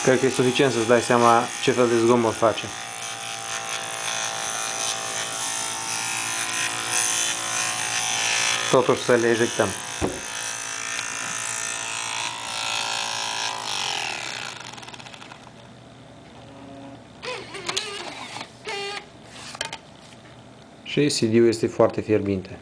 Cred că e suficient să-ți dai seama ce fel de zgomot face. Totuși să le ejectăm. Și CD-ul este foarte fierbinte.